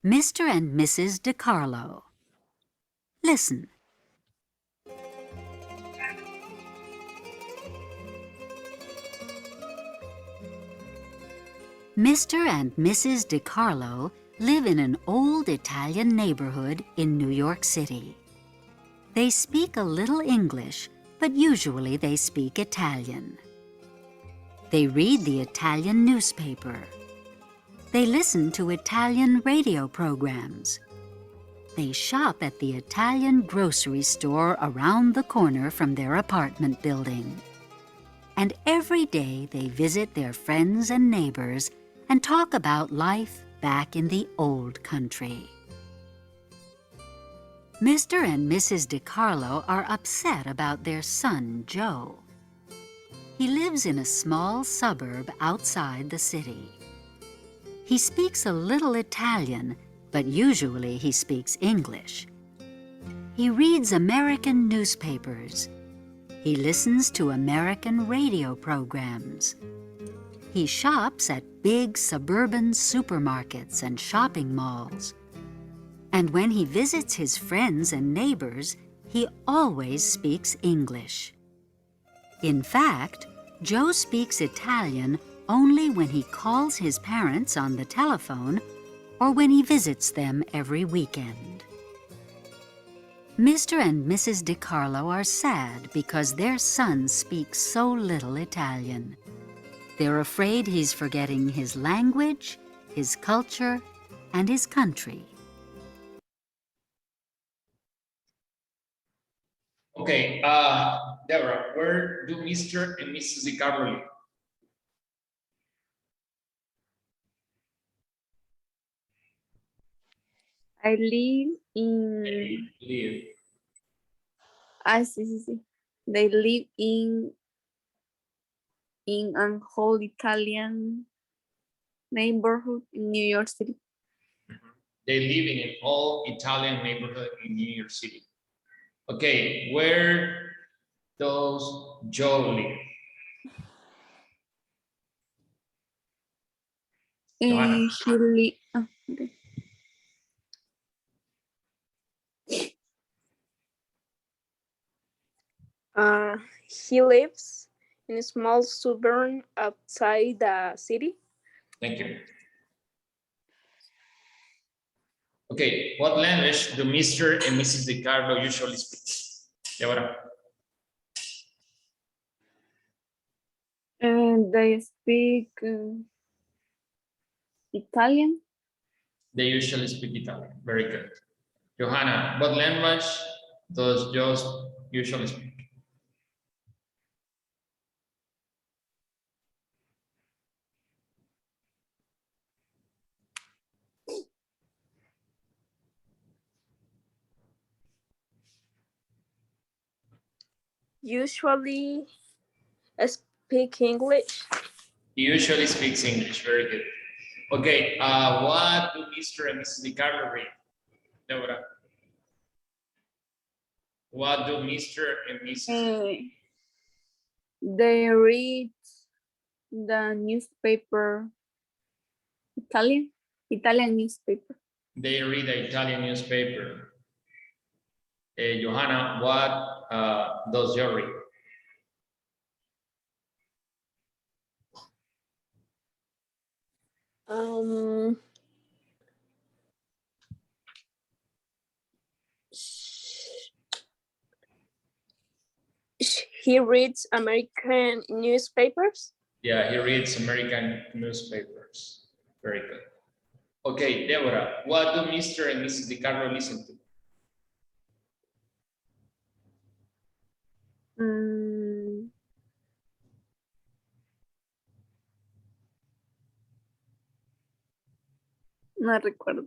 Mr. and Mrs. DiCarlo. Listen. Mr. and Mrs. DiCarlo live in an old Italian neighborhood in New York City. They speak a little English, but usually they speak Italian. They read the Italian newspaper. They listen to Italian radio programs. They shop at the Italian grocery store around the corner from their apartment building. And every day they visit their friends and neighbors and talk about life back in the old country. Mr. and Mrs. DiCarlo are upset about their son, Joe. He lives in a small suburb outside the city. He speaks a little Italian, but usually he speaks English. He reads American newspapers. He listens to American radio programs. He shops at big suburban supermarkets and shopping malls. And when he visits his friends and neighbors, he always speaks English. In fact, Joe speaks Italian only when he calls his parents on the telephone or when he visits them every weekend. Mr. and Mrs. DiCarlo are sad because their son speaks so little Italian. They're afraid he's forgetting his language, his culture, and his country. Okay, Deborah, where do Mr. and Mrs. DiCarlo live? I live in... sí. They live in an whole Italian neighborhood in New York City. They live in an all-Italian neighborhood in New York City. Okay, where does Joe live? Okay. He lives in a small suburb outside the city. Thank you. Okay, what language do Mr. and Mrs. DiCarlo usually speak? Deborah. And they speak Italian. They usually speak Italian. Very good. Johanna, what language does Joe usually speak? Usually speak English. He usually speaks English. Very good. Okay, what do Mr. and Mrs. DiCarlo read? Deborah. What do Mr. and Mrs. They read the newspaper, Italian newspaper. They read the Italian newspaper. Johanna, what does Joe read? He reads American newspapers. Yeah, he reads American newspapers. Very good. Okay, Deborah, what do Mr. and Mrs. DiCarlo listen to? No recuerdo.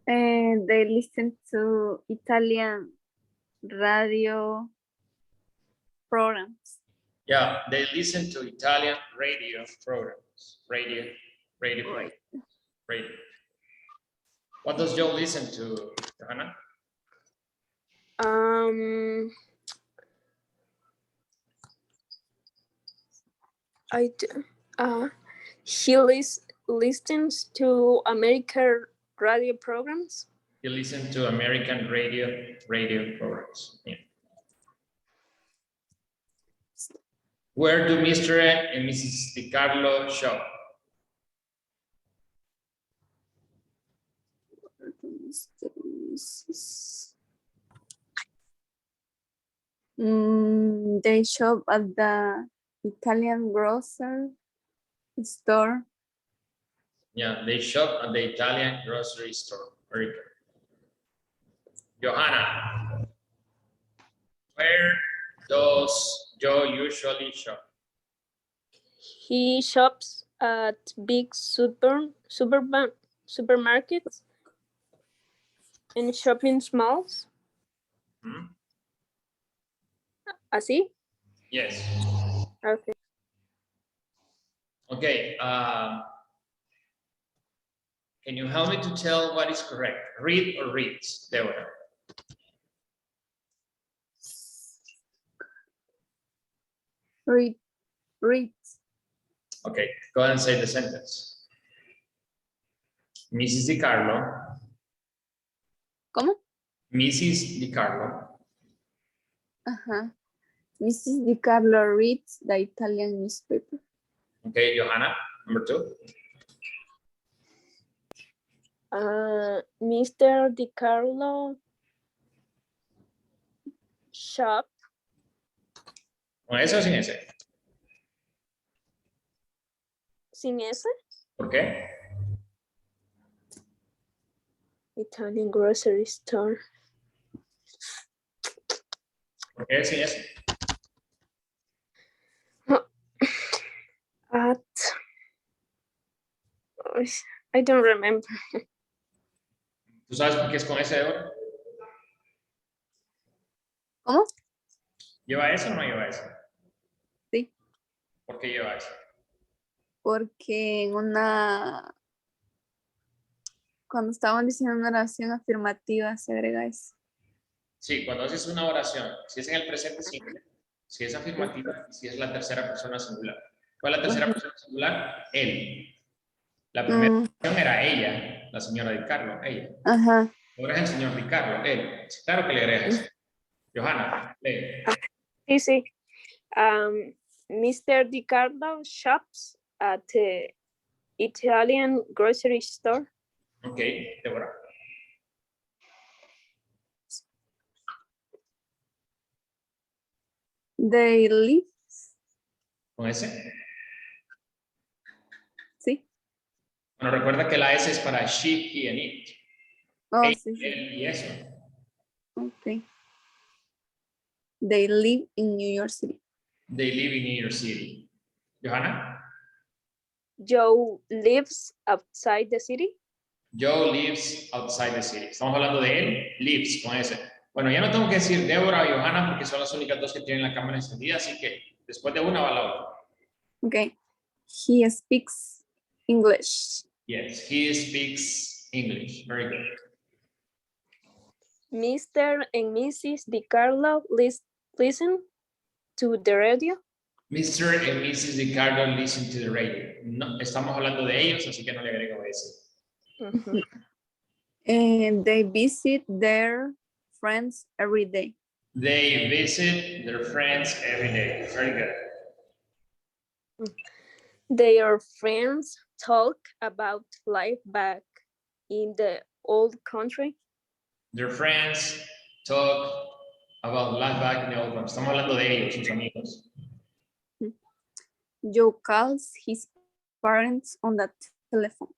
And they listen to Italian radio programs. Yeah, they listen to Italian radio programs. Radio. What does Joe listen to, Johanna? Um, I d- he listens to American radio programs. You listen to American radio programs. Yeah. Where do Mr. and Mrs. DiCarlo shop? They shop at the Italian grocery store. Yeah, they shop at the Italian grocery store. Very good. Johanna, where does Joe usually shop? He shops at big supermarkets and shopping malls. Hmm? Así? Yes. Okay. Okay. Can you help me to tell what is correct? Read or reads, Deborah? Read. Okay, go ahead and say the sentence. Mrs. DiCarlo. ¿Cómo? Mrs. DiCarlo. Mrs. DiCarlo reads the Italian newspaper. Okay, Johanna, number 2. Mr. DiCarlo shop. ¿Con eso o sin ese? Sin ese. ¿Por qué? Italian grocery store. ¿Por qué sin ese? At. I don't remember. ¿Tú sabes por qué es con ese, Deborah? ¿Cómo? ¿Lleva eso o no lleva eso? Sí. ¿Por qué lleva eso? Porque cuando estaban diciendo una oración afirmativa se agrega eso. Sí, cuando haces una oración, si es en el presente simple, si es afirmativa, si es la tercera persona singular. ¿Cuál es la tercera persona singular? Él. La primera oración era ella, la señora DiCarlo, ella. Ajá. Ahora es el señor DiCarlo, él. Sí, claro que le agregas eso. Johanna, lee. Sí. Mr. DiCarlo shops at the Italian grocery store. Ok, Deborah. They live. ¿Con ese? Sí. Bueno, recuerda que la S es para she, he, and it. Oh, Ella, sí. él y eso. Ok. They live in New York City. They live in New York City. Johanna? Joe lives outside the city. Joe lives outside the city. Estamos hablando de él, lives, con ese. Bueno, ya no tengo que decir Deborah o Johanna porque son las únicas dos que tienen la cámara encendida, así que después de una va la otra. Okay. He speaks English. Yes, he speaks English. Very good. Mr. and Mrs. DiCarlo listen to the radio. Mr. and Mrs. DiCarlo listen to the radio. No, estamos hablando de ellos, así que no le agrego ese. And they visit their friends every day. They visit their friends every day. Very good. Their friends talk about life back in the old country. Their friends talk about life back in the old country. Estamos hablando de ellos, sus amigos. Joe calls his parents on the telephone.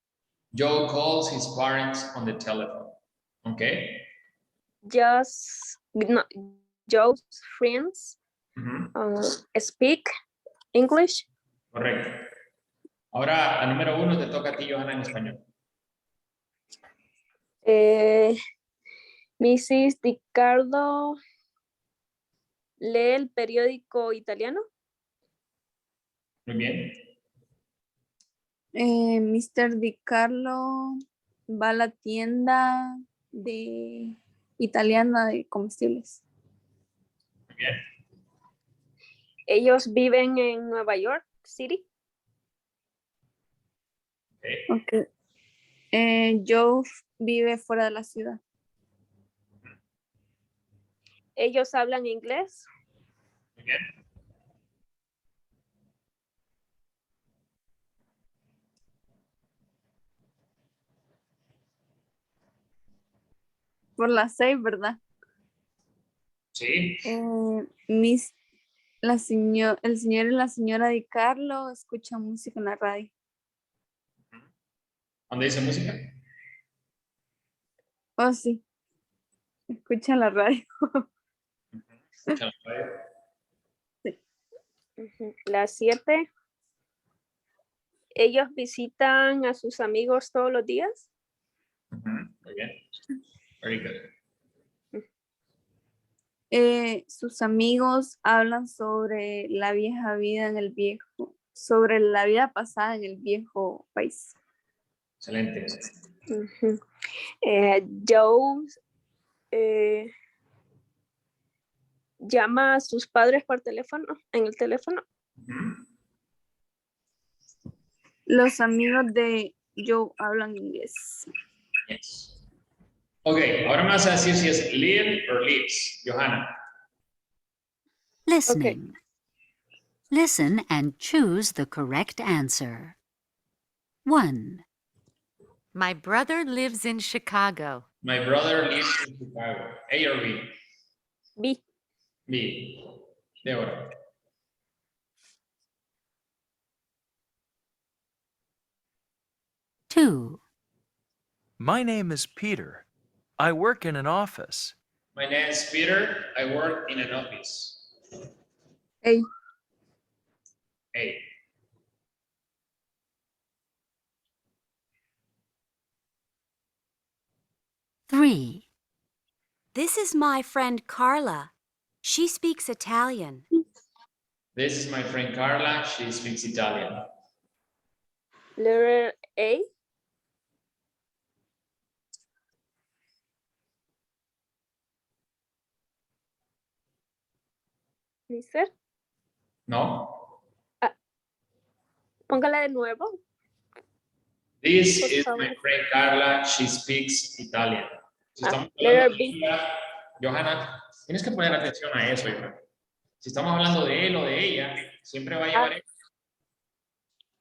Joe calls his parents on the telephone. Okay. Joe's friends speak English. Correcto. Ahora, la número 1 te toca a ti, Johanna, en español. Mrs. DiCarlo lee el periódico italiano. Muy bien. Mr. DiCarlo va a la tienda de italiana de comestibles. Muy bien. Ellos viven en Nueva York City. Ok. Ok. Joe vive fuera de la ciudad. Ellos hablan inglés. Muy bien. Por las 6, ¿verdad? Sí. El señor y la señora Di Carlo escuchan música en la radio. ¿Dónde dice música? Oh, sí. Escuchan la radio. Escucha la radio. Ujú. La 7. Ellos visitan a sus amigos todos los días. Muy bien. Very good. Sus amigos hablan sobre la vieja vida sobre la vida pasada en el viejo país. Excelente. Ujú. Joe llama a sus padres por teléfono, en el teléfono. Los amigos de Joe hablan inglés. Yes. Ok, ahora me vas a decir si es live o lives, Johanna. Listening. Listen and choose the correct answer. 1, My brother lives in Chicago. My brother lives in Chicago. A or B? B. B. Deborah. 2, My name is Peter. I work in an office. My name is Peter. I work in an office. A. A. 3, This is my friend Carla. She speaks Italian. This is my friend Carla. She speaks Italian. Letter A. Mister, No? póngala de nuevo. This Por is favor. my friend Carla. She speaks Italian. Si estamos letter hablando de B. ella, Johanna, tienes que poner atención a eso, Johanna. Si estamos hablando de él o de ella, siempre va a llevar él.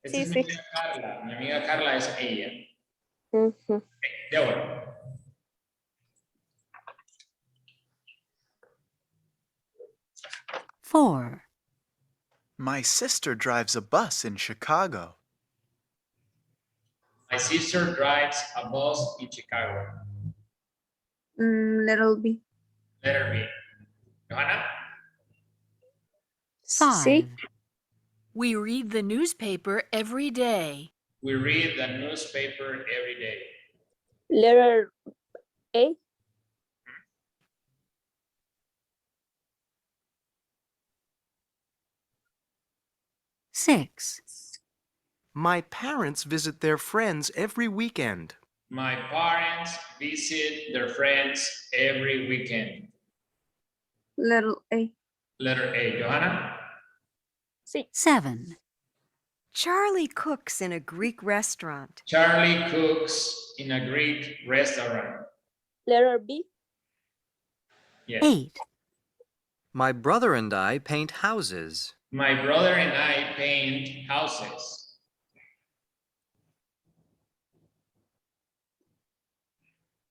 Esta Sí, es mi sí. amiga Carla. Mi amiga Carla es ella. Ujú. Deborah. 4, My sister drives a bus in Chicago. My sister drives a bus in Chicago. Little B. Letter B. Johanna? 5, Sí. We read the newspaper every day. We read the newspaper every day. Letter A. Six, My parents visit their friends every weekend. My parents visit their friends every weekend. Little A. Letter A. Johanna? Sí. 7, Charlie cooks in a Greek restaurant. Charlie cooks in a Greek restaurant. Letter B. Yes. 8, My brother and I paint houses. My brother and I paint houses.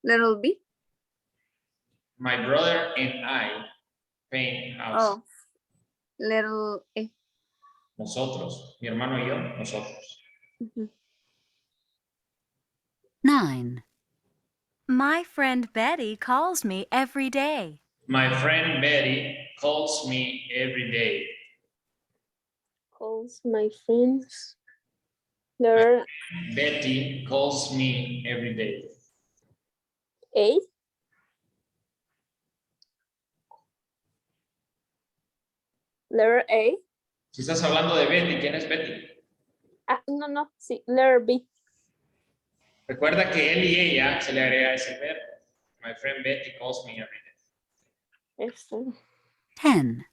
Little B. My brother and I paint houses. Oh. Little A. Nosotros, mi hermano y yo, nosotros. Ujú. 9, My friend Betty calls me every day. My friend Betty calls me every day. Calls my friends. Letter Betty calls me every day. A. Letter A. Si estás hablando de Betty, ¿quién es Betty? No, sí. Letter B. Recuerda que él y ella se le agrega ese verbo. My friend Betty calls me every day. 10.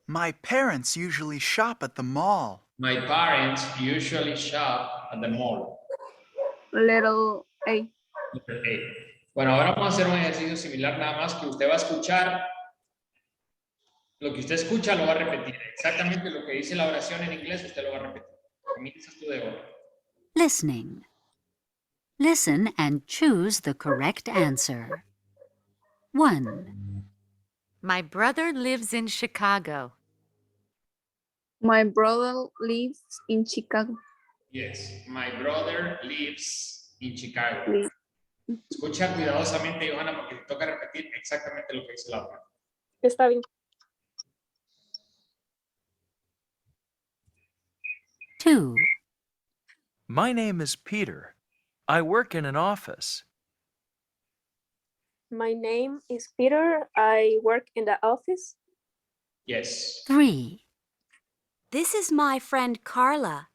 My parents usually shop at the mall. My parents usually shop at the mall. Little A. Letter A. Bueno, ahora vamos a hacer un ejercicio similar, nada más que usted va a escuchar. Lo que usted escucha lo va a repetir. Exactamente lo que dice la oración en inglés, usted lo va a repetir. Comienza tú de ahora. Listening. Listen and choose the correct answer. 1. My brother lives in Chicago. My brother lives in Chicago. Yes, my brother lives in Chicago. Lives. Escucha cuidadosamente, Johanna, porque te toca repetir exactamente lo que dice la oración. Está bien. 2. My name is Peter. I work in an office. My name is Peter. I work in the office. Yes. 3. This is my friend Carla.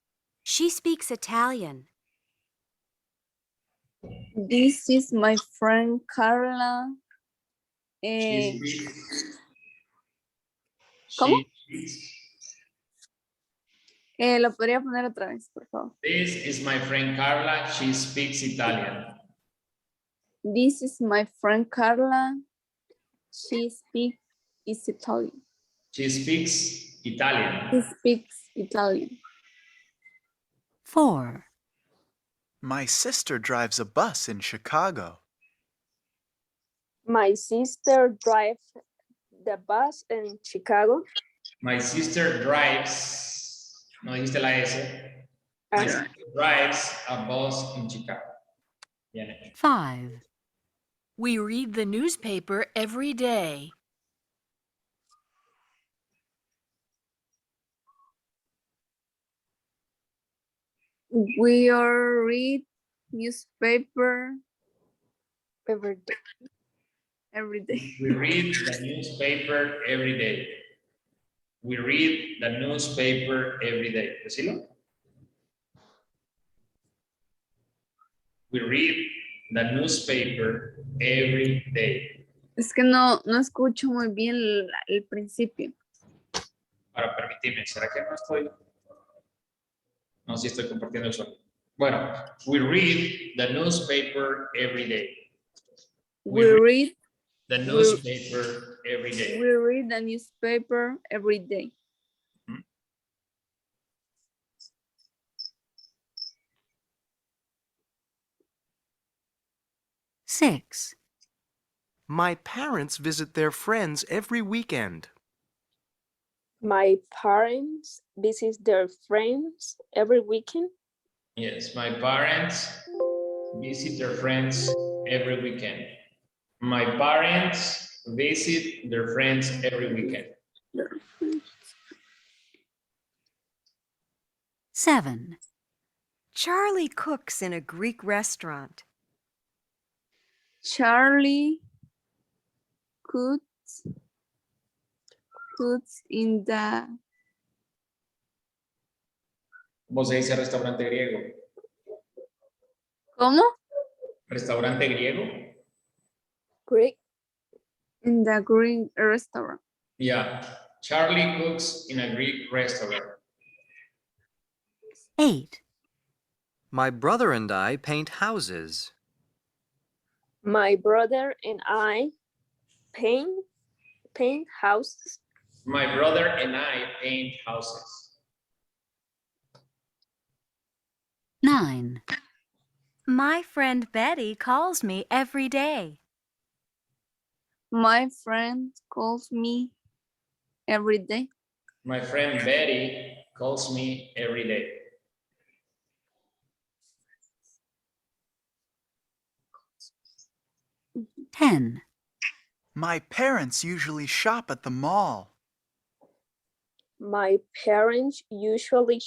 She speaks Italian. This is my friend Carla. She Eh, speaks- ¿Cómo? she speaks- Lo podría poner otra vez, por favor. This is my friend Carla. She speaks Italian. This is my friend Carla. She speaks Italian. She speaks Italian. She speaks Italian. 4. My sister drives a bus in Chicago. My sister drives the bus in Chicago. My sister drives, no dijiste la S. My sister drives a bus in Chicago. Bien hecho. 5. We read the newspaper every day. We are read newspaper Every day. every day. We read the newspaper every day. We read the newspaper every day. Decilo. We read the newspaper every day. Es que no escucho muy bien el principio. Para permitirme, ¿será que no estoy? No, sí estoy compartiendo el sonido. Bueno, we read the newspaper every day. We read The newspaper every day. we read the newspaper every day. 6. My parents visit their friends every weekend. My parents visit their friends every weekend. Yes, my parents visit their friends every weekend. My parents visit their friends every weekend. 7. Charlie cooks in a Greek restaurant. Charlie cooks in the ¿Cómo se dice restaurante griego? ¿Cómo? ¿Restaurante griego? Greek. In the green restaurant. Yeah. Charlie cooks in a Greek restaurant. 8. My brother and I paint houses. My brother and I paint houses. My brother and I paint houses. 9. My friend Betty calls me every day. My friend calls me every day. My friend Betty calls me every day. 10. My parents usually shop at the mall. My parents usually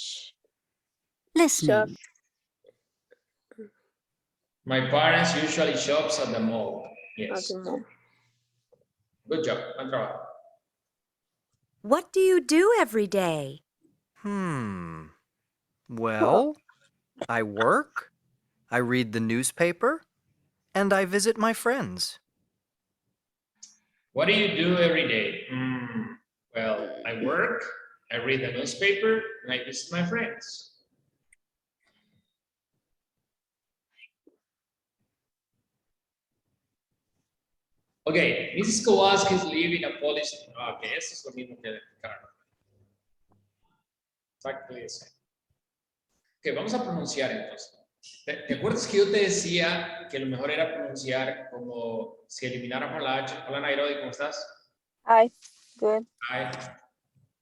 Listening. My parents usually shops at the mall. at Yes. the mall. Good job. Buen trabajo. What do you do every day? Well, I work, I read the newspaper, and I visit my friends. What do you do every day? Well, I work, I read the newspaper, and I visit my friends. Okay, Mrs. Kowalski is living a Polish. Okay, eso es lo mismo que Carlos. Exactly the same. Ok, vamos a pronunciar entonces. ¿Te acuerdas que yo te decía que lo mejor era pronunciar como si elimináramos la H? Hola Nairobi, ¿cómo estás? Hi, good. Hi.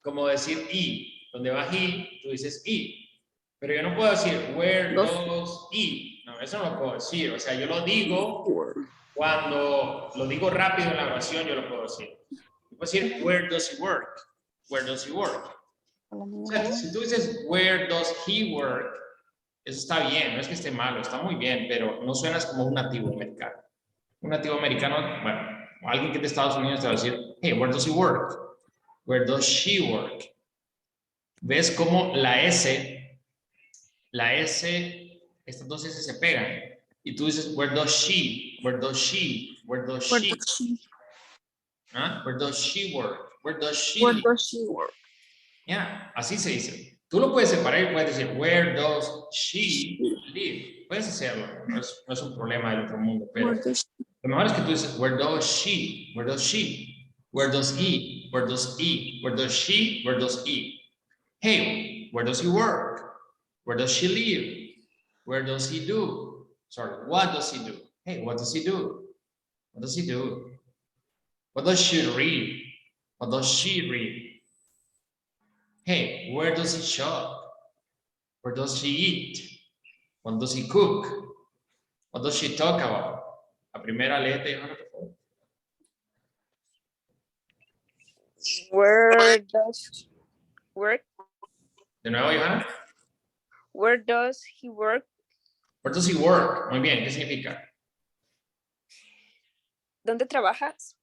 Como decir I, donde va he, tú dices I. Pero yo no puedo decir where does he. No, eso no lo puedo decir. O sea, yo lo digo cuando lo digo rápido en la oración, yo lo puedo decir. Yo puedo decir where does he work? Where does he work? O sea, si tú dices where does he work, eso está bien, no es que esté malo, está muy bien, pero no suenas como un nativo americano. Un nativo americano, bueno, o alguien que es de Estados Unidos te va a decir, hey, where does he work? Where does she work? ¿Ves cómo la S, estas dos S se pegan? Y tú dices, where does she? Where does she? Where does she? ¿Ah? Where does she work? Where does she Where live? does she work? Yeah, así se dice. Tú lo puedes separar y puedes decir, where does she live? Puedes hacerlo, no es un problema del otro mundo, pero Where does lo mejor es que tú dices, where does she? Where does she? Where does he? Where does he? Where does she? Where does he? Hey, where does he work? Where does she live? Where does he do? Sorry, what does he do? Hey, what does he do? What does he do? What does she read? What does she read? Hey, where does he shop? Where does she eat? What does he cook? What does she talk about? La primera léete, Johanna, por favor. Where does work? De nuevo, Johanna. Where does he work? Where does he work? Muy bien, ¿qué significa? ¿Dónde trabajas?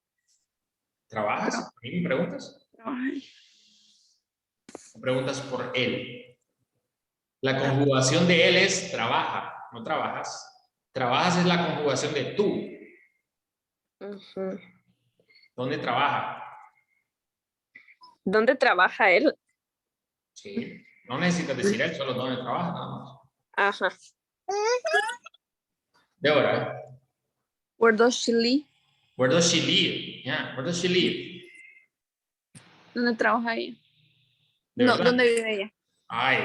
¿Trabajas? ¿A mí me preguntas? Ay, ¿O preguntas por él? La conjugación de él es trabaja, no trabajas. Trabajas es la conjugación de tú. Ujú. ¿Dónde trabaja? ¿Dónde trabaja él? Sí. No necesitas decir él, solo dónde trabaja, nada más. Ajá. Débora, Where does she live? where does she live? Yeah, where does she live? ¿Dónde trabaja ella? ¿De No, verdad? ¿dónde vive ella? Ay.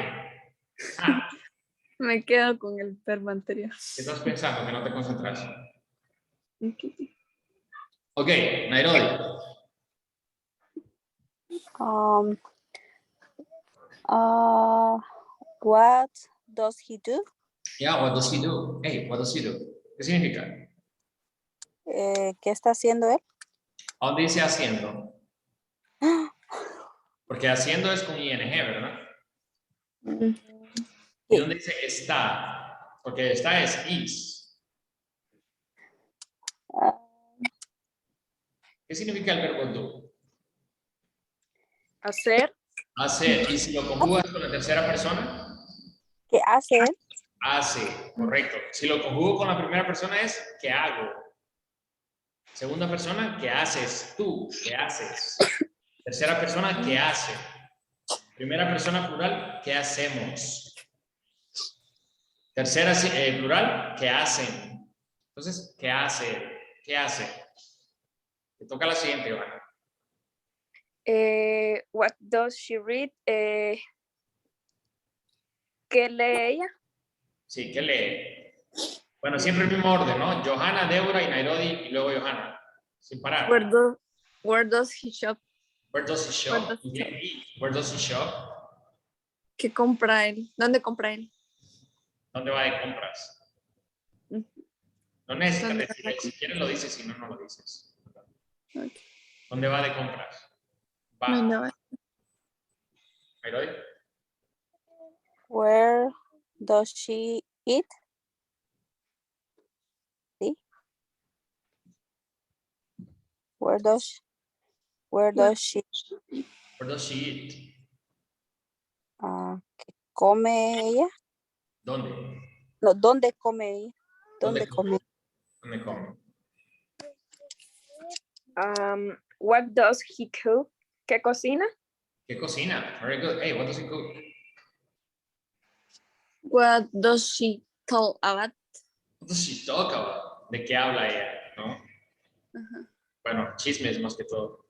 Ah, Me quedo con el verbo anterior. ¿qué estás pensando? Que no te concentras. Ok. Ok, Nairobi. What does he do? Yeah, what does he do? Hey, what does he do? ¿Qué significa? ¿Qué está haciendo él? ¿A dónde dice haciendo? Porque haciendo es con ING, ¿verdad? ¿Y Sí. dónde dice está? Porque está es is. ¿Qué significa el verbo do? Hacer. Hacer. ¿Y si lo conjugas con la tercera persona? ¿Qué hace él? Hace, correcto. Si lo conjugo con la primera persona es ¿qué hago? Segunda persona, ¿qué haces tú? ¿Qué haces? Tercera persona, ¿qué hace? Primera persona plural, ¿qué hacemos? Tercera plural, ¿qué hacen? Entonces, ¿qué hace? ¿Qué hace? Te toca la siguiente, Ivana. What does she read? ¿Qué lee ella? Sí, ¿qué lee? Bueno, siempre el mismo orden, ¿no? Johanna, Débora y Nairobi y luego Johanna. Sin parar. Where does he shop? Where does he shop? Where does he Muy shop? bien. Where does he shop? ¿Qué compra él? ¿Dónde compra él? ¿Dónde va de compras? Ujú. No necesitas ¿Dónde decir, va de si quieres lo dices, si no, no lo dices. Ok. ¿Dónde va de compras? Va. ¿Dónde va? Nairobi. Where does she eat? ¿Sí? Where does she Where does she eat? ¿qué come ella? ¿Dónde? No, ¿dónde come ella? ¿Dónde ¿Dónde come? ¿Dónde come? What does he cook? ¿Qué cocina? ¿Qué cocina? Very good. Hey, what does he cook? What does she talk about? What does she talk about? ¿De qué habla ella? ¿No? Ajá. Bueno, chismes más que todo.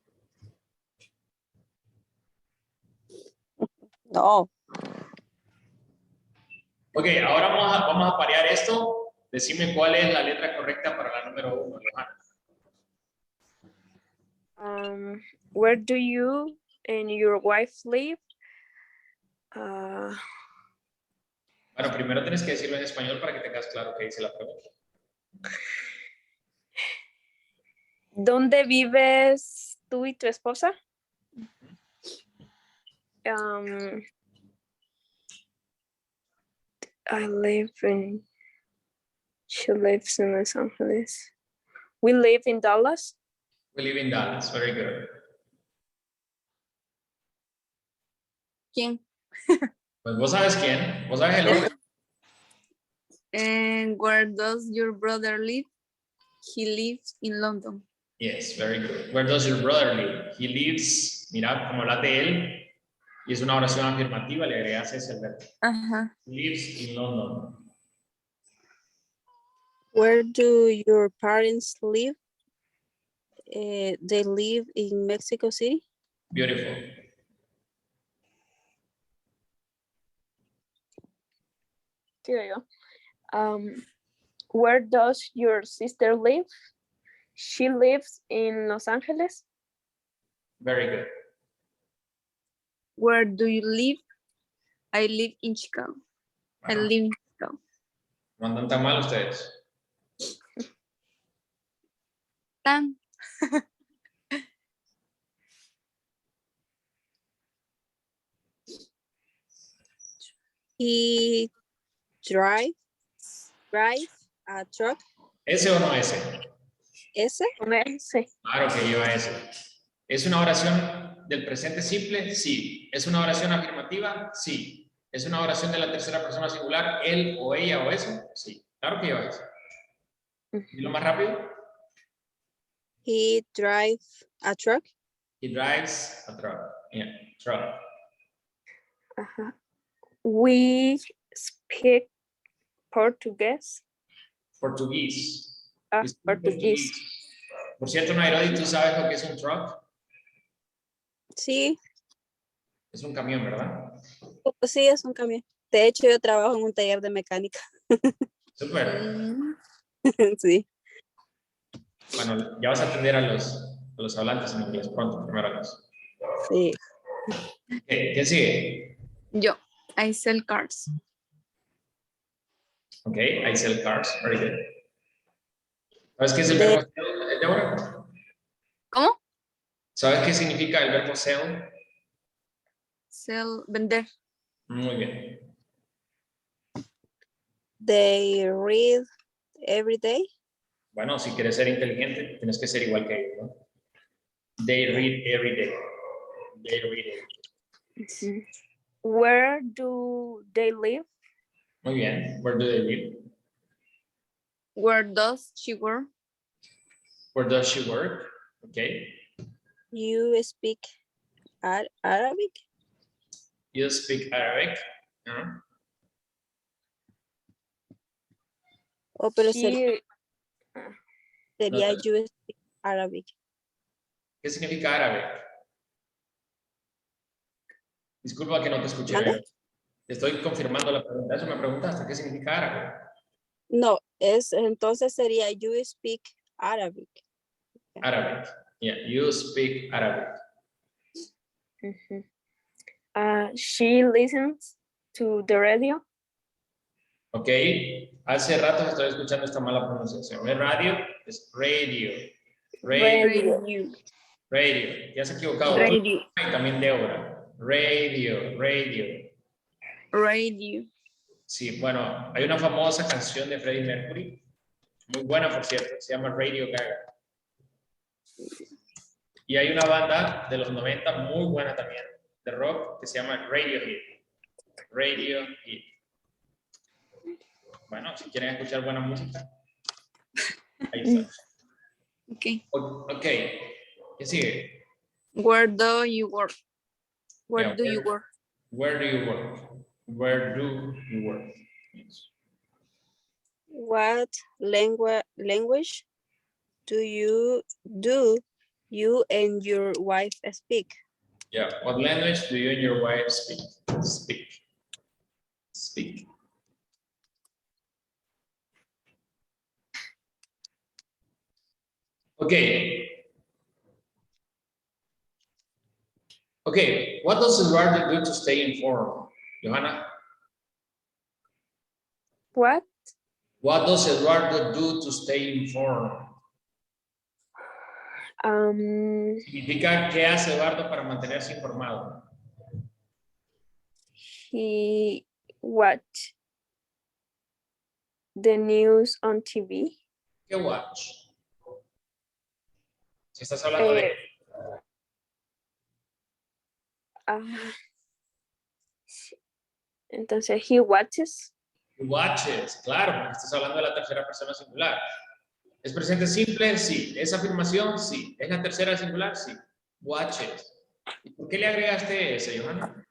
No. Ok, ahora vamos a parear esto. Decime cuál es la letra correcta para la número 1, Johanna. Where do you and your wife live? Bueno, primero tienes que decirlo en español para que tengas claro qué dice la pregunta. ¿Dónde vives tú y tu esposa? She lives in Los Angeles. We live in Dallas. We live in Dallas. Very good. ¿Quién? Pues vos sabes quién. Vos sabes el orden. And where does your brother live? He lives in London. Yes, very good. Where does your brother live? He lives, mira, como hablas de él, y es una oración afirmativa, le agregas ese verbo. Ajá. He lives in London. Where do your parents live? They live in Mexico City. Beautiful. Digo yo. Where does your sister live? She lives in Los Angeles. Very good. Where do you live? I live in Chicago. I Bueno, live in Chicago. no andan tan mal ustedes. Tan. He drives a truck. ¿Ese o no ese? Ese. Con S. Claro que lleva ese. ¿Es una oración del presente simple? Sí. ¿Es una oración afirmativa? Sí. ¿Es una oración de la tercera persona singular? ¿Él o ella o eso? Sí. Claro que lleva eso. Dilo más rápido. He drives a truck. He drives a truck. Yeah, truck. Ajá. We speak Portuguese. Portugués. Portugués. Por cierto, Nairobi, ¿tú sabes lo que es un truck? Sí, Es un camión, ¿verdad? sí, es un camión. De hecho, yo trabajo en un taller de mecánica. Súper. Sí. Bueno, ya vas a atender a los hablantes en inglés pronto, primera vez. Sí. ¿Qué sigue? Yo. I sell cars. Ok, I sell cars. Very good. ¿Sabes qué es el verbo sell, Deborah? ¿Cómo? ¿Sabes qué significa el verbo sell? Sell, vender. Muy bien. They read every day. Bueno, si quieres ser inteligente, tienes que ser igual que ellos, ¿no? They read every day. They read every day. Where do they live? Muy bien. Where do they live? Where does she work? Where does she work? Okay. You speak Arabic. You speak Arabic. ¿No? Oh, pero She, sería No. you speak Arabic. ¿Qué significa árabe? Disculpa que no te escuché. ¿Mande? Te estoy confirmando la pregunta. Eso me preguntaste. ¿Qué significa árabe? No, entonces sería you speak Arabic. Arabic. Yeah, you speak Arabic. she listens to the radio. Ok. Hace rato estoy escuchando esta mala pronunciación. ¿Es radio? Es radio. Radio. Radio. Ya se ha equivocado. Radio. Y también Deborah. Radio. Radio. Radio. Sí, bueno, hay una famosa canción de Freddie Mercury. Muy buena, por cierto. Se llama Radio Gaga. Y hay una banda de los 90 muy buena también, de rock, que se llama Radiohead. Radiohead. Bueno, si quieren escuchar buena música, Ahí está. Okay. Ok. ¿Qué sigue? Where do you work? Where Yeah, do you work? Where do you work? Where do you work? Yes. What language do you and your wife speak? Yeah. What language do you and your wife speak? Speak. Okay. Okay. What does Eduardo do to stay informed? Johanna? What? What does Eduardo do to stay informed? Significa qué hace Eduardo para mantenerse informado. He watch the news on TV. ¿Qué watch? Si estás hablando de entonces, he watches. watches, claro, porque estás hablando de la tercera persona singular. ¿Es presente simple? Sí. ¿Es afirmación? Sí. ¿Es la tercera singular? Sí. Watches. ¿Y por qué le agregaste ese, Johanna?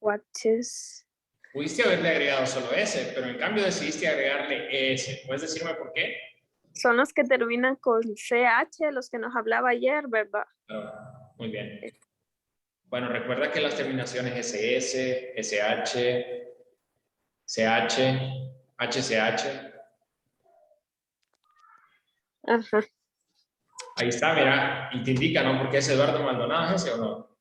Watches. Pudiste haberle agregado solo ese, pero en cambio decidiste agregarle ese. ¿Puedes decirme por qué? Son los que terminan con CH, los que nos hablaba ayer, ¿verdad? Muy bien. Bueno, recuerda que las terminaciones SS, SH, CH, HCH. Ajá. Ahí está, mira, y te indica, ¿no? Porque es Eduardo Maldonado, ¿es ese o no?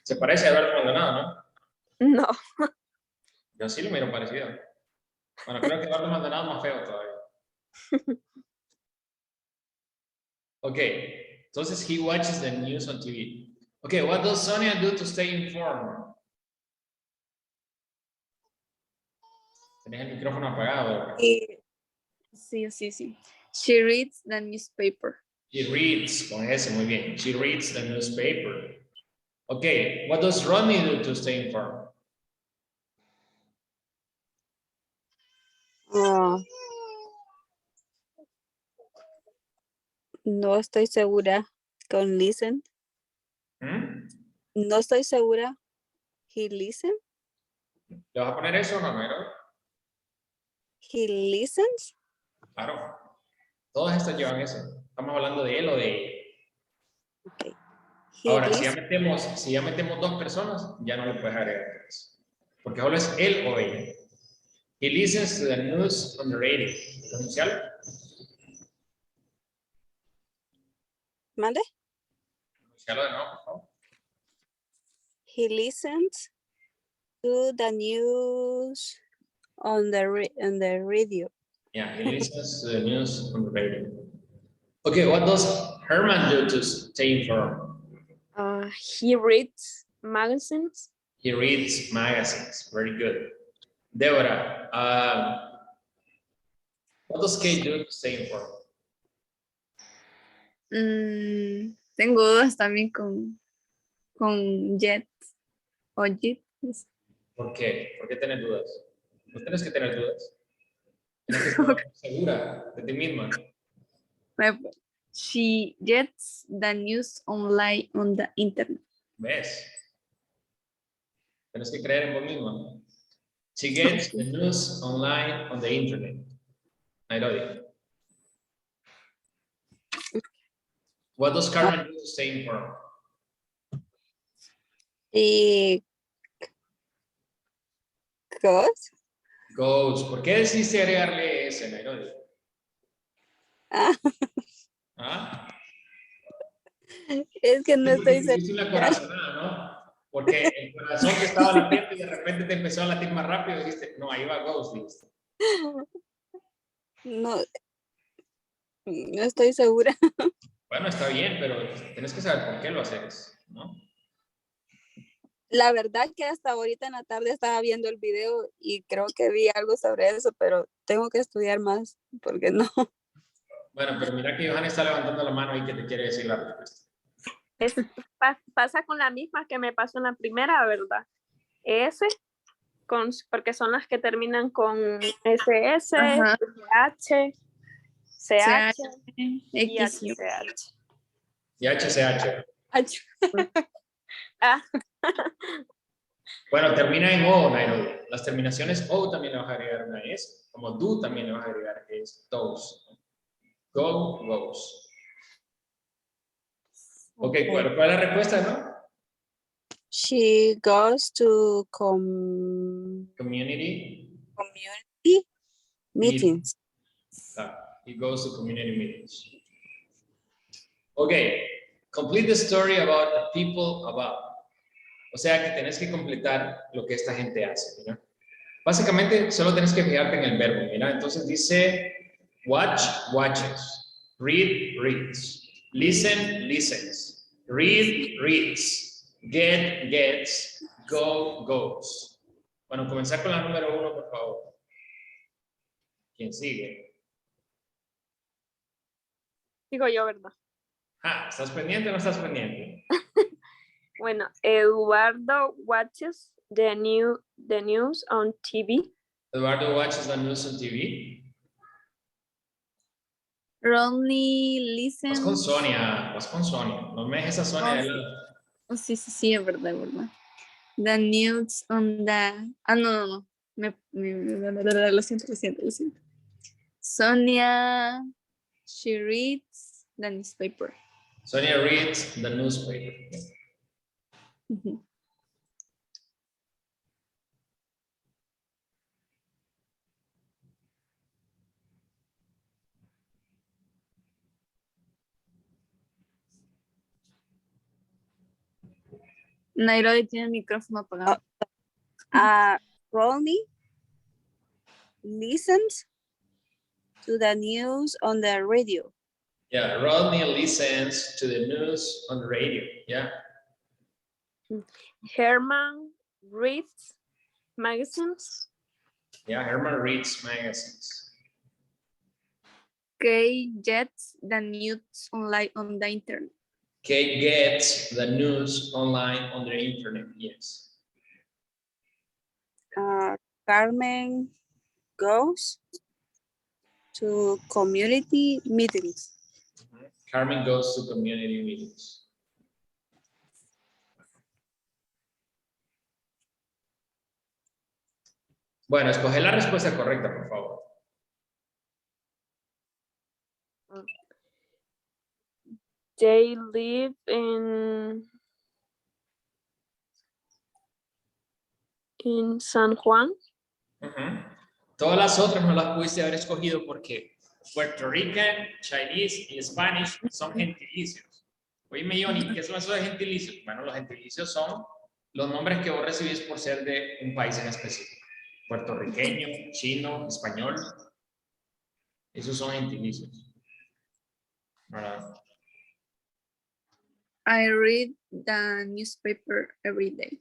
Se parece a Eduardo Maldonado, ¿no? No. Yo sí lo miro parecido. Bueno, creo que Eduardo Maldonado es más feo todavía. Ok, entonces he watches the news on TV. Okay, what does Sonia do to stay informed? Tenés el micrófono apagado. Sí. She reads the newspaper. She reads, con ese, muy bien. She reads the newspaper. Okay, what does Ronnie do to stay informed? No estoy segura con listen. ¿Mm? No estoy segura. He listen. ¿Le vas a poner eso o no, Nairo? He listens. Claro. Todas estas llevan eso. Estamos hablando de él o de ella. Okay. Ahora, si ya metemos dos personas, ya no le puedes agregar eso. Porque solo es él o ella. He listens to the news on the radio. ¿Pronunciarlo? ¿Mande? Pronunciarlo de nuevo, por favor. He listens to the news on the radio. Yeah, he listens to the news on the radio. Okay, what does Herman do to stay informed? He reads magazines. He reads magazines. Very good. Deborah, what does Kate do to stay informed? Tengo dudas también con Jet o Jet. ¿Por qué? ¿Por qué tienes dudas? No tienes que tener dudas. Tienes que estar segura de ti misma. She gets the news online on the internet. ¿Ves? Tienes que creer en vos misma. She gets the news online on the internet. Nairobi. What does Carmen do to stay informed? Y Goes. ¿Por qué decidiste agregarle ese, Nairobi? ¿Ah? Es que no estoy segura. Hiciste una corazonada, ¿no? Porque el corazón que estaba latiendo y de repente te empezó a latir más rápido y dijiste, no, ahí va Ghost, dijiste. No estoy segura. Bueno, está bien, pero tienes que saber por qué lo haces, ¿no? La verdad que hasta ahorita en la tarde estaba viendo el video y creo que vi algo sobre eso, pero tengo que estudiar más porque no. Bueno, pero mira que Johanna está levantando la mano y que te quiere decir la respuesta. Pasa con la misma que me pasó en la primera, ¿verdad? S porque son las que terminan con SS, Ajá. H, CH y X, HCH. Y HCH. Ah, Bueno, termina en O, Nairobi. Las terminaciones O también le vas a agregar una S. Como do también le vas a agregar S. Those. Go, goes. Ok, ¿cuál es la respuesta, no? She goes to Community community meetings. He goes to community meetings. Okay, complete the story about the people above. O sea que tenés que completar lo que esta gente hace, ¿no? Básicamente solo tenés que fijarte en el verbo, mira. Entonces dice watch, watches, read, reads, listen, listens, read, reads, get, gets, go, goes. Bueno, comenzar con la número 1, por favor. ¿Quién sigue? digo yo, ¿verdad? Ah, ¿estás pendiente o no estás pendiente? Bueno, Eduardo watches the news on TV. Eduardo watches the news on TV. Ronnie Vas listens. con Sonia, vas con Sonia. No me dejes a Sonia de lado. Oh, sí, es verdad, es verdad. The news on the... Ah, no. Lo siento. Sonia, she reads the newspaper. Sonia reads the newspaper. Ujú. Nairobi tiene el micrófono apagado. Ronnie listens to the news on the radio. Yeah, Rodney listens to the news on the radio. Yeah. Herman reads magazines. Yeah, Herman reads magazines. Kay gets the news online on the internet. Kate gets the news online on the internet. Yes. Carmen goes to community meetings. Carmen goes to community meetings. Bueno, escoge la respuesta correcta, por favor. They live in San Juan. Todas las otras no las pudiste haber escogido porque Puerto Rican, Chinese y Spanish son gentilicios. Oye, Johnny, ¿qué son esos de gentilicios? Bueno, los gentilicios son los nombres que vos recibís por ser de un país en específico. Puertorriqueño, chino, español. Esos son gentilicios. ¿Verdad? I read the newspaper every day.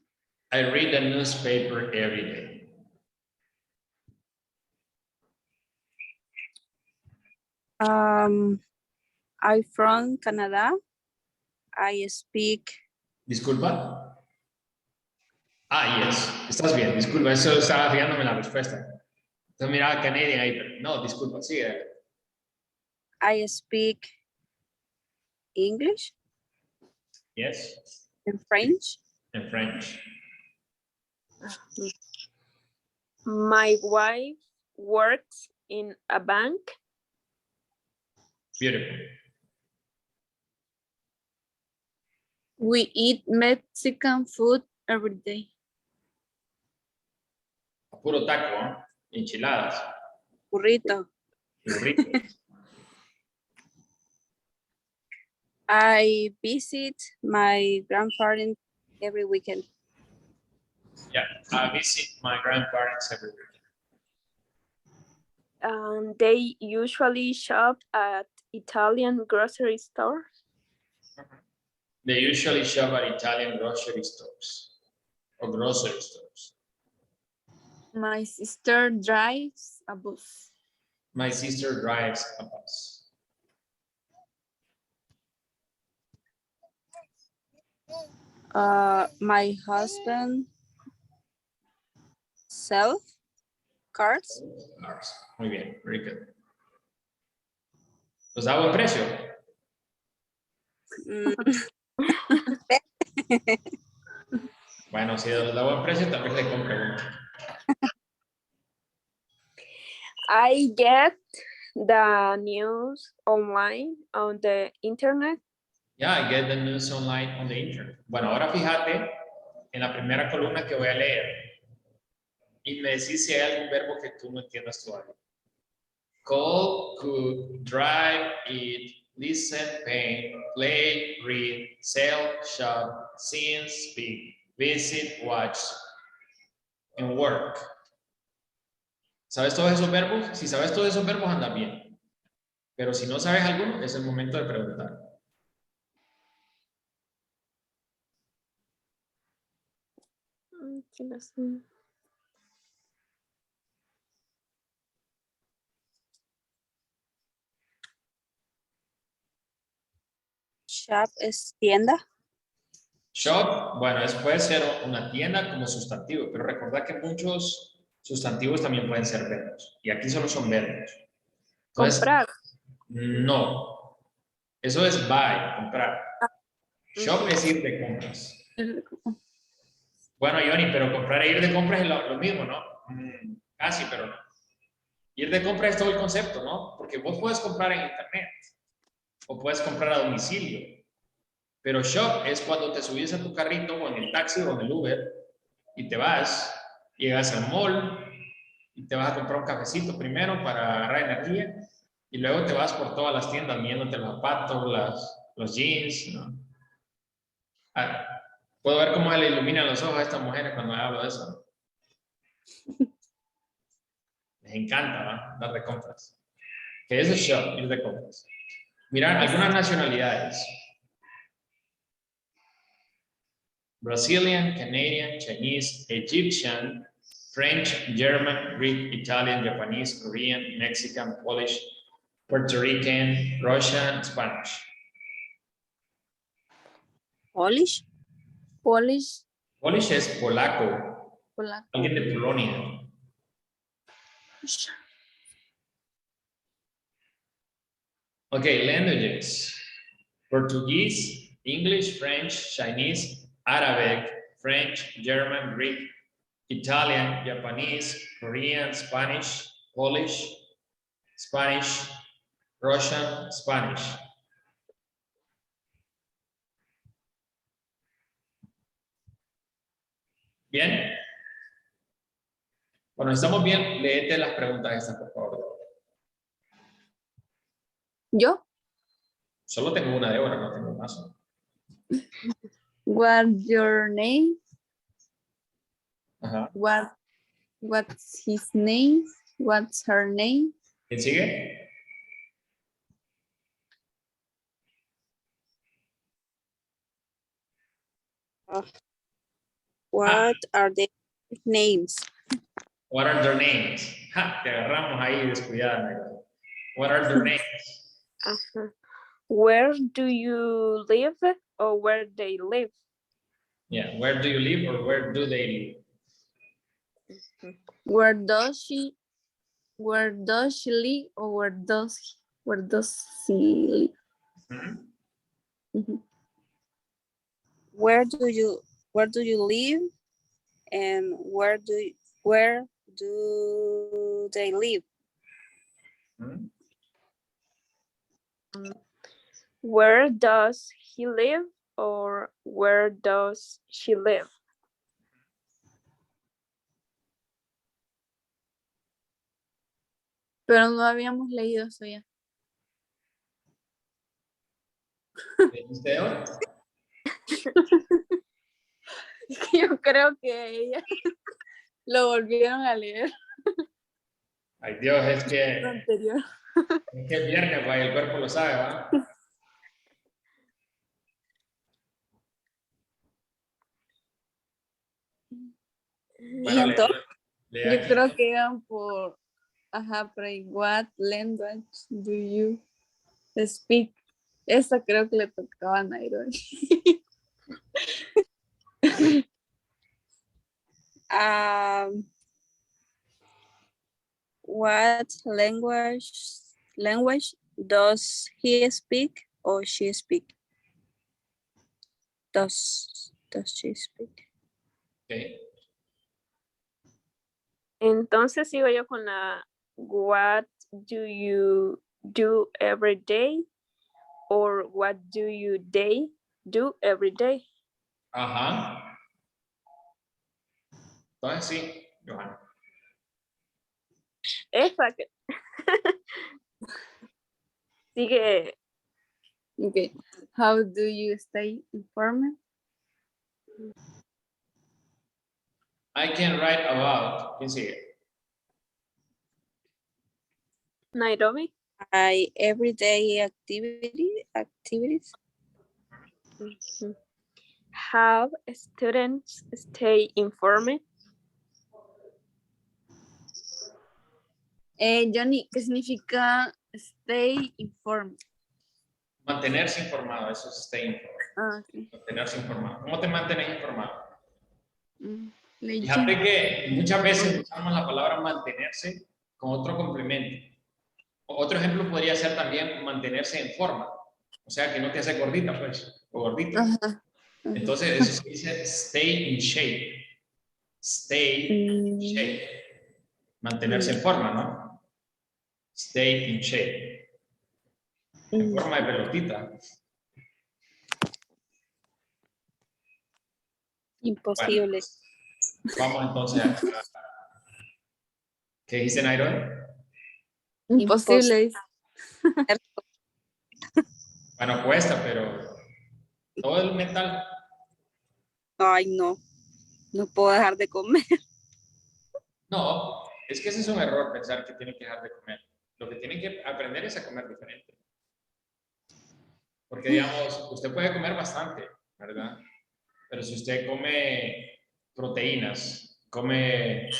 I read the newspaper every day. I'm from Canada. I speak. Disculpa. Ah, yes. Estás bien, disculpa. Eso estaba fijándome en la respuesta. Entonces miraba Canadian ahí, pero no, disculpa, sigue. I speak English Yes. and French. En French. My wife works in a bank. Beautiful. We eat Mexican food every day. Puro taco, ¿eh? Enchiladas. Burrito. Burritos. I visit my grandparents every weekend. Yeah, I visit my grandparents every week. They usually shop at Italian grocery stores. They usually shop at Italian grocery stores or grocery stores. My sister drives a bus. My sister drives a bus. My husband Self. Cars. Cars. Muy bien, very good. ¿Los da buen precio? Mm, Bueno, si los da buen precio, tal vez le compre uno. I get the news online on the internet. Yeah, I get the news online on the internet. Bueno, ahora fíjate en la primera columna que voy a leer y me decís si hay algún verbo que tú no entiendas todavía. Call, cook, drive, eat, listen, paint, play, read, sell, shop, sing, speak, visit, watch, and work. ¿Sabes todos esos verbos? Si sabes todos esos verbos, andas bien. Pero si no sabes alguno, es el momento de preguntar. ¿Qué no sé? Shop es tienda. Shop, bueno, puede ser una tienda como sustantivo, pero recordad que muchos sustantivos también pueden ser verbos. Y aquí solo son verbos. Entonces, Comprar. no. Eso es buy, comprar. Shop Ujú. es ir de compras. Bueno, Johnny, pero comprar e ir de compras es lo mismo, ¿no? Casi, pero no. Ir de compras es todo el concepto, ¿no? Porque vos puedes comprar en internet o puedes comprar a domicilio. Pero shop es cuando te subís a tu carrito o en el taxi o en el Uber y te vas, llegas al mall y te vas a comprar un cafecito primero para agarrar energía y luego te vas por todas las tiendas viéndote los zapatos, los jeans, ¿no? Ah, puedo ver cómo se le iluminan los ojos a estas mujeres cuando hablo de eso. Les encanta, ¿no? Dar de compras. ¿Qué es el shop? Ir de compras. Mirar algunas nacionalidades. Brazilian, Canadian, Chinese, Egyptian, French, German, Greek, Italian, Japanese, Korean, Mexican, Polish, Puerto Rican, Russian, Spanish. Polish. Polish, Polish es polaco, polaco. alguien de Polonia. Okay, languages. Portuguese, English, French, Chinese, Arabic, French, German, Greek, Italian, Japanese, Korean, Spanish, Polish, Spanish, Russian, Spanish. ¿Bien? Bueno, estamos bien. Léete las preguntas estas, por favor. ¿Yo? Solo tengo una de hora, no tengo más. What's your name? Ajá. What's his name? What's her name? ¿Quién sigue? What are their names? What are their names? Ja, te agarramos ahí descuidada, negro. What are their names? Ajá. Where do you live or where they live? Yeah, where do you live or where do they live? Where does she live or where does she live? Mhm. Mhm. Where do you live? And where do they live? Mhm. Where does he live or where does she live? Pero no habíamos leído eso ya. ¿Leíste hoy? Yo creo que ella lo volvieron a leer Ay, Dios, lo es que anterior. es viernes, pues, el cuerpo lo sabe, ¿va? Y Bueno, entonces, lee Yo aquí. creo que iban por, por ahí, what language do you speak? Esa creo que le tocaba a Nairo. what language does he speak or she speak? Does she speak? Okay. Entonces sigo yo con la what do you do every day or what do you do every day? Ajá. Entonces sí, Johanna. Esa que sigue. Okay. How do you stay informed? I can write about. ¿Quién sigue? Nairobi. Everyday activities. Mhm. Have students stay informed? Johnny, ¿qué significa stay informed? Mantenerse informado, eso es stay informed. Ah, okay. Mantenerse informado. ¿Cómo te mantienes informado? Leyendo. Fíjate que muchas veces usamos la palabra mantenerse con otro complemento. Otro ejemplo podría ser también mantenerse en forma. O sea, que no te hace gordita, pues, o gordito. Ajá. Entonces, eso se dice stay in shape. Stay in shape. Mantenerse en forma, ¿no? Stay in shape. En forma de pelotita. Imposible. Bueno, vamos entonces a... ¿Qué dice Nairobi? Imposible. Bueno, cuesta, pero todo el mental. Ay, no. No puedo dejar de comer. No, es que ese es un error pensar que tiene que dejar de comer. Lo que tiene que aprender es a comer diferente. Porque, digamos, usted puede comer bastante, ¿verdad? Pero si usted come proteínas, come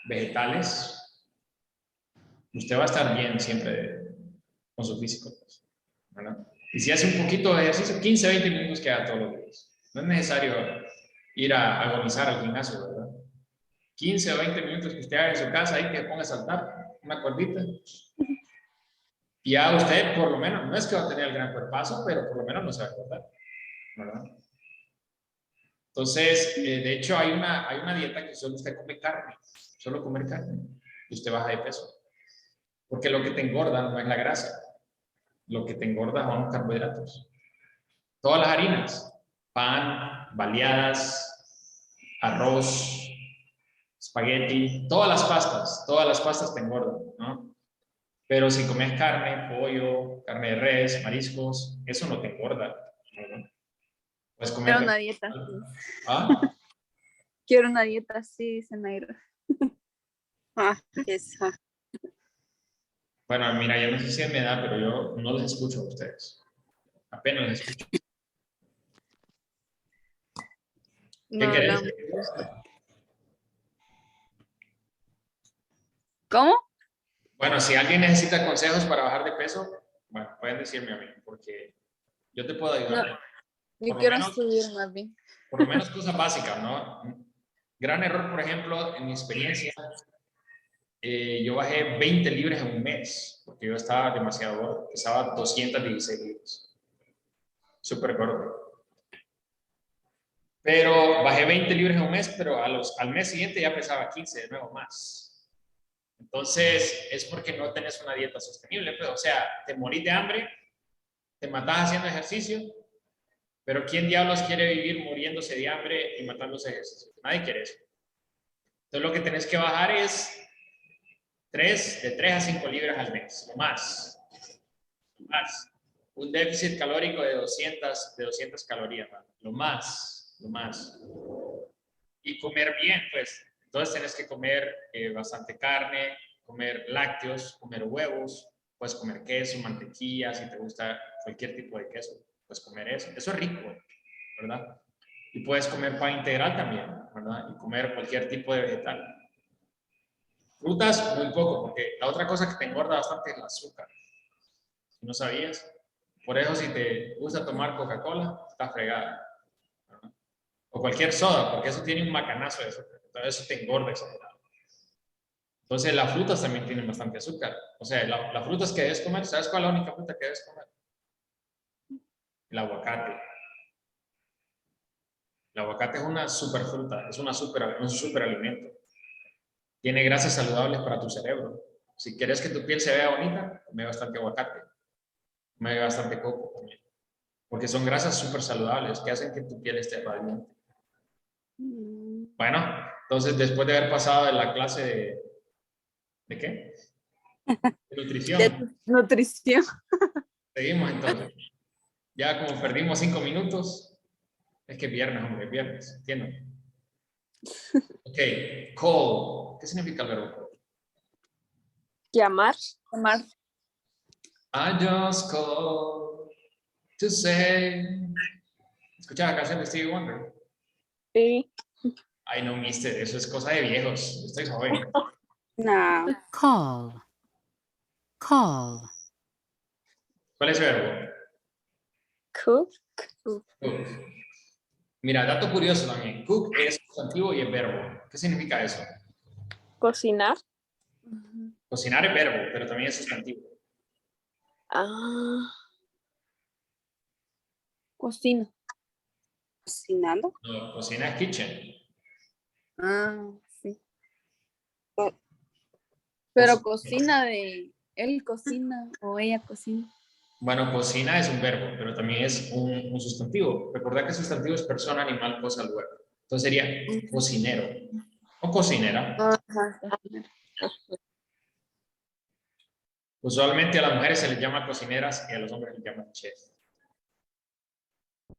vegetales, usted va a estar bien siempre con su físico, ¿verdad? Y si hace un poquito de ejercicio, 15, 20 minutos que haga todos los días. No es necesario ir a agonizar al gimnasio, ¿verdad? 15 o 20 minutos que usted haga en su casa, ahí que ponga a saltar una cuerdita. Y ya usted, por lo menos, no es que va a tener el gran cuerpazo, pero por lo menos no se va a cortar, ¿verdad? Entonces, de hecho, hay una dieta que solo usted come carne, solo comer carne, y usted baja de peso. Porque lo que te engorda no es la grasa, lo que te engorda son los carbohidratos. Todas las harinas, pan, baleadas, arroz, espagueti, todas las pastas te engordan, ¿no? Pero si comes carne, pollo, carne de res, mariscos, eso no te engorda, ¿no? Puedes comer... Quiero una dieta. ¿Ah? Quiero una dieta así, dice Nairo. Esa. Bueno, mira, yo no sé si es mi edad, pero yo no les escucho a ustedes. Apenas les escucho. No ¿Qué querés? hablamos. ¿Cómo? Bueno, si alguien necesita consejos para bajar de peso, bueno, pueden decirme a mí, porque yo te puedo ayudar. No, yo Por lo quiero menos- subir más bien. Por lo menos cosas básicas, ¿no? Gran error, por ejemplo, en mi experiencia, yo bajé 20 libras en un mes, porque yo estaba demasiado gordo, pesaba 216 libras. Súper gordo. Pero bajé 20 libras en un mes, pero al mes siguiente ya pesaba 15 de nuevo más. Entonces, es porque no tenés una dieta sostenible, pues, o sea, te morís de hambre, te matás haciendo ejercicio, pero ¿quién diablos quiere vivir muriéndose de hambre y matándose ejercicio? Nadie quiere eso. Entonces, lo que tenés que bajar es de 3 a 5 libras al mes, lo más. Más. Un déficit calórico de 200 calorías, ¿no? Lo más. Y comer bien, pues. Entonces tenés que comer bastante carne, comer lácteos, comer huevos, puedes comer queso, mantequilla, si te gusta cualquier tipo de queso, puedes comer eso. Eso es rico, ¿verdad? Y puedes comer pan integral también, ¿verdad? Y comer cualquier tipo de vegetal. Frutas, muy poco, porque la otra cosa que te engorda bastante es el azúcar. ¿No sabías? Por eso si te gusta tomar Coca-Cola, está fregada. ¿Verdad? O cualquier soda, porque eso tiene un macanazo de azúcar. Entonces eso te engorda exagerado. Entonces las frutas también tienen bastante azúcar. O sea, las frutas que debes comer, ¿sabes cuál es la única fruta que debes comer? El aguacate. El aguacate es una super fruta, es un super alimento. Tiene grasas saludables para tu cerebro. Si quieres que tu piel se vea bonita, come bastante aguacate. Come bastante coco también. Porque son grasas súper saludables que hacen que tu piel esté radiante. Bueno, entonces después de haber pasado de la clase ¿de qué? De nutrición. De nutrición. Seguimos entonces. Ya como perdimos 5 minutos, es que viernes, hombre, viernes, ¿entienden? Ok, call. ¿Qué significa el verbo call? Llamar. Tomar. I just called to say. ¿Escuchas la canción de Stevie Wonder? Sí. Ay, no, mister, eso es cosa de viejos. Estoy joven. No. Call. Call. ¿Cuál es el verbo? Cook. Cook. Mira, dato curioso también. Cook es sustantivo y es verbo. ¿Qué significa eso? Cocinar. Cocinar es verbo, pero también es sustantivo. Ah. Cocina. Cocinando. No, cocina es kitchen. Ah, sí. Co- Pero cocina de él cocina o ella cocina. Bueno, cocina es un verbo, pero también es un sustantivo. Recordad que sustantivo es persona, animal, cosa, lugar. Entonces sería cocinero o cocinera. Ajá. Usualmente a las mujeres se les llama cocineras y a los hombres les llaman chef.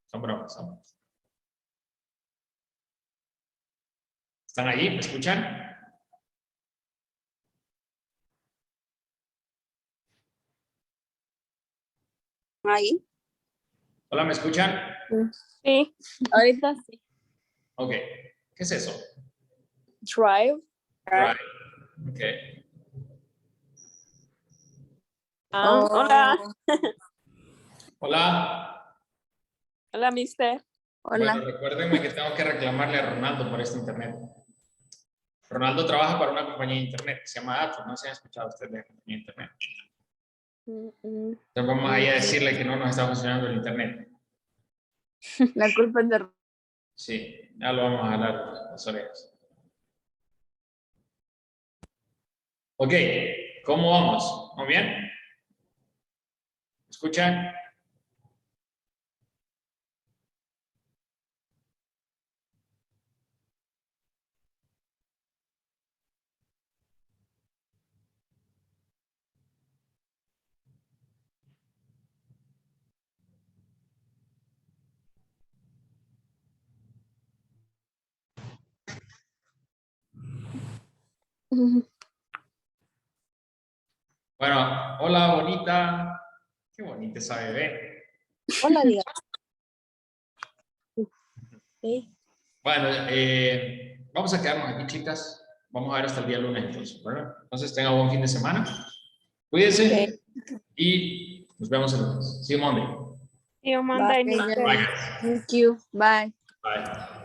Son bromas, son bromas. ¿Están allí? ¿Me escuchan? Ahí. Hola, ¿me escuchan? Sí. Ahorita sí. Ok. ¿Qué es eso? Drive. Right. Ok. Ah, Oh. Hola. Hola. Hola, mister. Hola. Bueno, recuérdenme que tengo que reclamarle a Ronaldo por este internet. Ronaldo trabaja para una compañía de internet que se llama Atos. No se han escuchado ustedes de la compañía de internet. Entonces vamos ahí a decirle que no nos está funcionando el internet. La culpa es de Sí, ya lo vamos a jalar las orejas. Ok, ¿cómo vamos? ¿Muy bien? ¿Me escuchan? Bueno, hola, bonita. Qué bonita esa bebé. Hola, diga. Bueno, vamos a quedarnos aquí, chicas. Vamos a ver hasta el día lunes, entonces, ¿verdad? Entonces, tengan buen fin de semana. Cuídense y nos vemos el lunes. See you Monday. See you Monday, Bye. mister. Bye. Thank you. Bye. Bye.